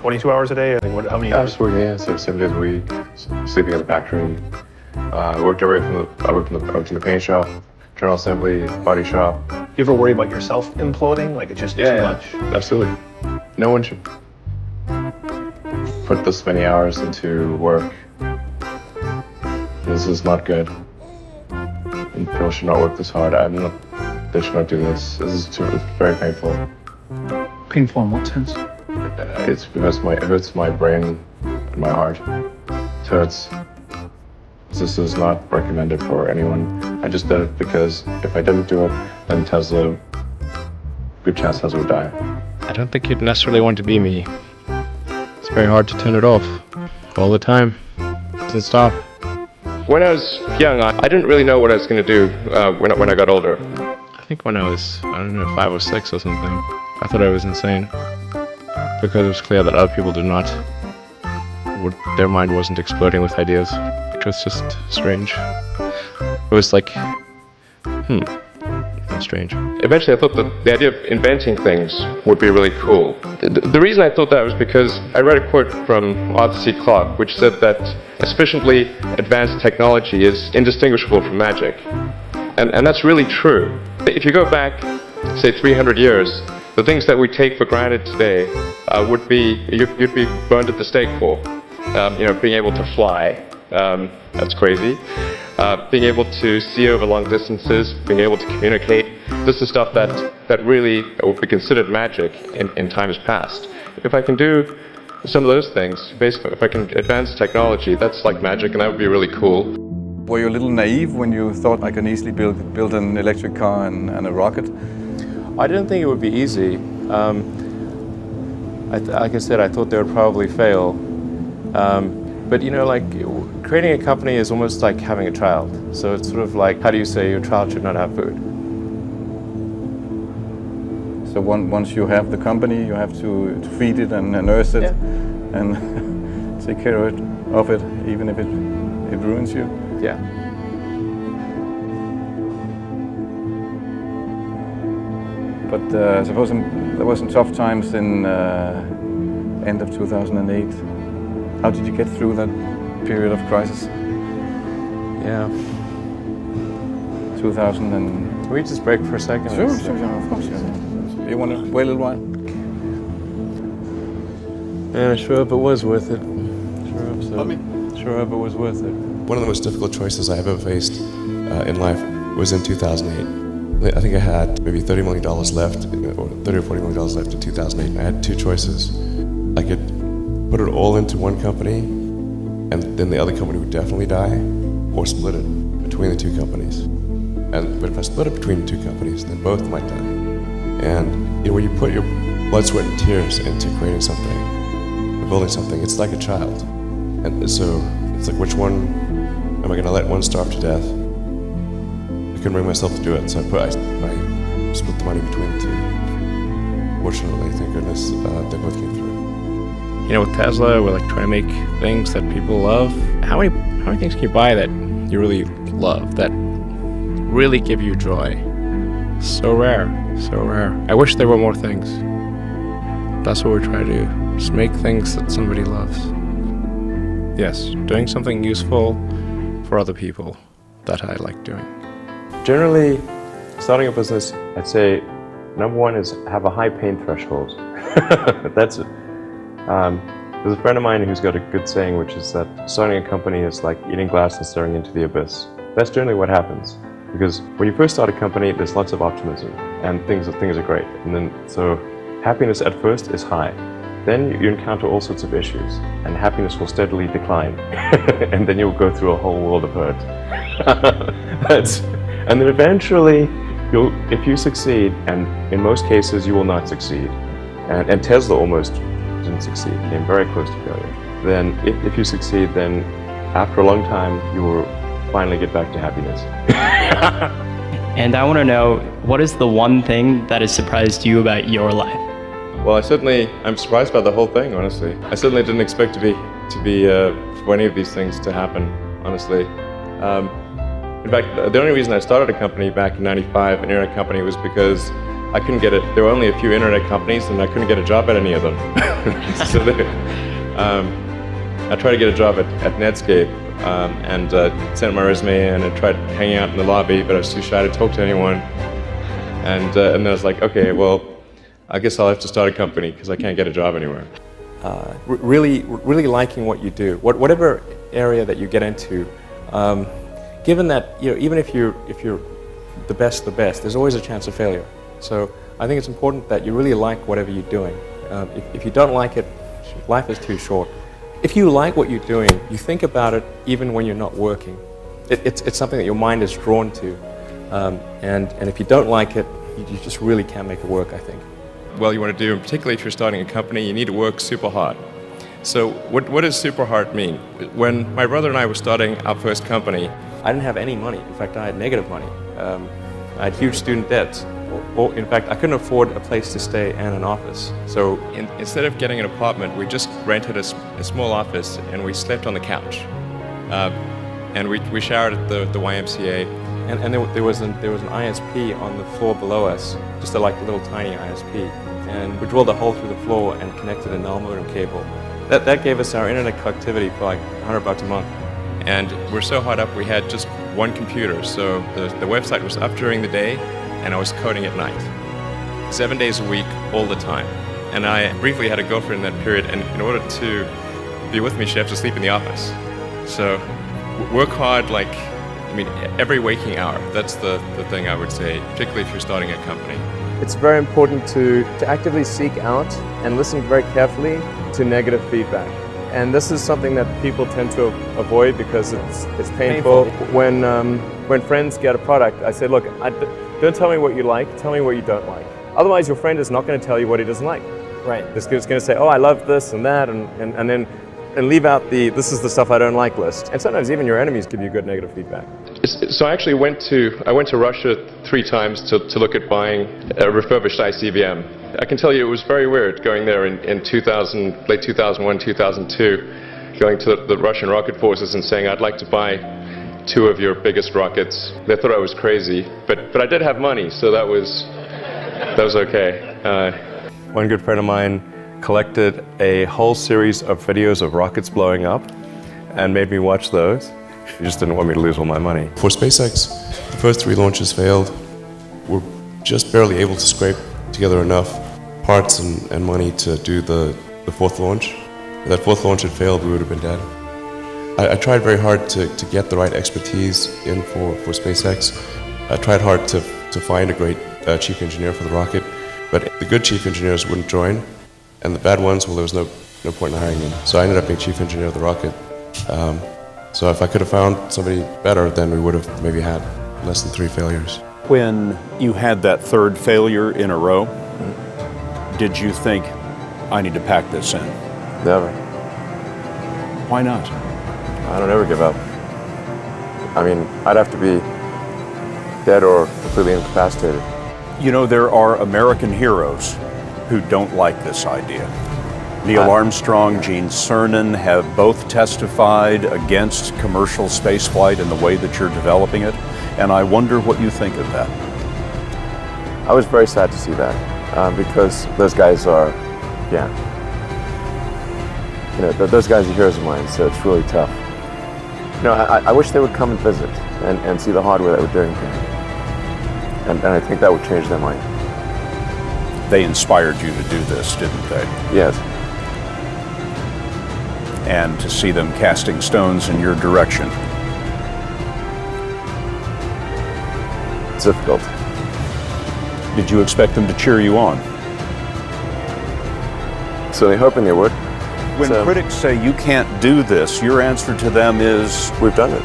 22 hours a day? I think, how many hours? Absolutely, yeah. So 7 days a week, sleeping in the factory. I worked in the paint shop, general assembly, body shop. You ever worry about yourself imploding? Like it's just too much? Absolutely. No one should put this many hours into work. This is not good. And people should not work this hard. They should not do this. It's very painful. Painful in what sense? It hurts my brain and my heart. It hurts. This is not recommended for anyone. I just did it because if I didn't do it, then good chance Tesla would die. I don't think you'd necessarily want to be me. It's very hard to turn it off all the time. To stop. When I was young, I didn't really know what I was going to do when I got older. I think when I was, 5 or 6 or something, I thought I was insane. Because it was clear that other people their mind wasn't exploding with ideas. Which was just strange. It was like, that's strange. Eventually I thought that the idea of inventing things would be really cool. The reason I thought that was because I read a quote from Arthur C. Clarke which said that a sufficiently advanced technology is indistinguishable from magic. And that's really true. If you go back, say 300 years, the things that we take for granted today you'd be burned at the stake for. Being able to fly, that's crazy. Being able to see over long distances, being able to communicate, this is stuff that really would be considered magic in times past. If I can do some of those things, basically, if I can advance technology, that's like magic, and that would be really cool. Were you a little naive when you thought I can easily build an electric car and a rocket? I didn't think it would be easy. Like I said, I thought they would probably fail. But creating a company is almost like having a child. So it's sort of like, how do you say your child should not have food? So once you have the company, you have to feed it and nurse it and take care of it, even if it ruins you. Yeah. But I suppose there were some tough times in end of 2008. How did you get through that period of crisis? Yeah. 2000 and... Can we just break for a second? Sure, of course. Yeah. You want to wait a little while? Man, I sure hope it was worth it. Sure hope it was worth it. One of the most difficult choices I have ever faced in life was in 2008. I think I had maybe $30 million left, or $30 or $40 million left in 2008, and I had two choices. I could put it all into one company, and then the other company would definitely die, or split it between the two companies. But if I split it between the two companies, then both might die. And when you put your blood, sweat, and tears into creating something, or building something, it's like a child. And so it's like, which one am I going to let one starve to death? I couldn't bring myself to do it, so I split the money between the two. Fortunately, thank goodness, they both came through. With Tesla, we're trying to make things that people love. How many things can you buy that you really love, that really give you joy? So rare, so rare. I wish there were more things. That's what we try to do, just make things that somebody loves. Yes, doing something useful for other people that I like doing. Generally, starting a business, I'd say number one is have a high pain threshold. That's it. There's a friend of mine who's got a good saying, which is that starting a company is like eating glass and staring into the abyss. That's generally what happens. Because when you first start a company, there's lots of optimism and things are great. And then, so happiness at first is high. Then you encounter all sorts of issues and happiness will steadily decline. And then you'll go through a whole world of hurt. And then eventually, if you succeed, and in most cases you will not succeed, and Tesla almost didn't succeed, came very close to failure, then if you succeed, then after a long time you will finally get back to happiness. And I want to know, what is the one thing that has surprised you about your life? Well, I'm surprised by the whole thing, honestly. I certainly didn't expect for any of these things to happen, honestly. In fact, the only reason I started a company back in '95, an internet company, was because I couldn't get it. There were only a few internet companies, and I couldn't get a job at any of them. So I tried to get a job at Netscape, and sent my resume in and tried hanging out in the lobby, but I was too shy to talk to anyone. And then I was like, okay, well, I guess I'll have to start a company because I can't get a job anywhere. Really liking what you do, whatever area that you get into. Given that, even if you're the best, there's always a chance of failure. So I think it's important that you really like whatever you're doing. If you don't like it, life is too short. If you like what you're doing, you think about it even when you're not working. It's something that your mind is drawn to. And if you don't like it, you just really can't make it work, I think. Well, you want to do, and particularly if you're starting a company, you need to work super hard. So what does super hard mean? When my brother and I were starting our first company, I didn't have any money. In fact, I had negative money. I had huge student debts. In fact, I couldn't afford a place to stay and an office. So instead of getting an apartment, we just rented a small office and we slept on the couch. And we showered at the YMCA. And there was an ISP on the floor below us, just a little tiny ISP. And we drilled a hole through the floor and connected a null modem cable. That gave us our internet connectivity for like $100 a month. And we're so hard up, we had just one computer. So the website was up during the day, and I was coding at night. 7 days a week, all the time. And I briefly had a girlfriend in that period, and in order to be with me, she had to sleep in the office. So work hard, every waking hour. That's the thing I would say, particularly if you're starting a company. It's very important to actively seek out and listen very carefully to negative feedback. And this is something that people tend to avoid because it's painful. When friends get a product, I say, look, don't tell me what you like, tell me what you don't like. Otherwise, your friend is not going to tell you what he doesn't like. Right. He's going to say, oh, I love this and that, and leave out this is the stuff I don't like list. And sometimes even your enemies give you good negative feedback. So I actually went to Russia 3 times to look at buying a refurbished ICBM. I can tell you it was very weird going there in late 2001, 2002, going to the Russian rocket forces and saying, I'd like to buy 2 of your biggest rockets. They thought I was crazy, but I did have money, so that was okay. One good friend of mine collected a whole series of videos of rockets blowing up and made me watch those. He just didn't want me to lose all my money. For SpaceX, the first 3 launches failed. We're just barely able to scrape together enough parts and money to do the 4th launch. If that 4th launch had failed, we would have been dead. I tried very hard to get the right expertise in for SpaceX. I tried hard to find a great chief engineer for the rocket, but the good chief engineers wouldn't join, and the bad ones, well, there was no point in hiring them. So I ended up being chief engineer of the rocket. So if I could have found somebody better, then we would have maybe had less than 3 failures. When you had that 3rd failure in a row, did you think, I need to pack this in? Never. Why not? I don't ever give up. I mean, I'd have to be dead or completely incapacitated. You know, there are American heroes who don't like this idea. Neil Armstrong, Gene Cernan have both testified against commercial spaceflight and the way that you're developing it, and I wonder what you think of that. I was very sad to see that, because those guys are, those guys are heroes of mine, so it's really tough. I wish they would come and visit and see the hardware that we're doing here. And I think that would change their mind. They inspired you to do this, didn't they? Yes. And to see them casting stones in your direction. It's difficult. Did you expect them to cheer you on? So they're hoping they would. When critics say you can't do this, your answer to them is, we've done it.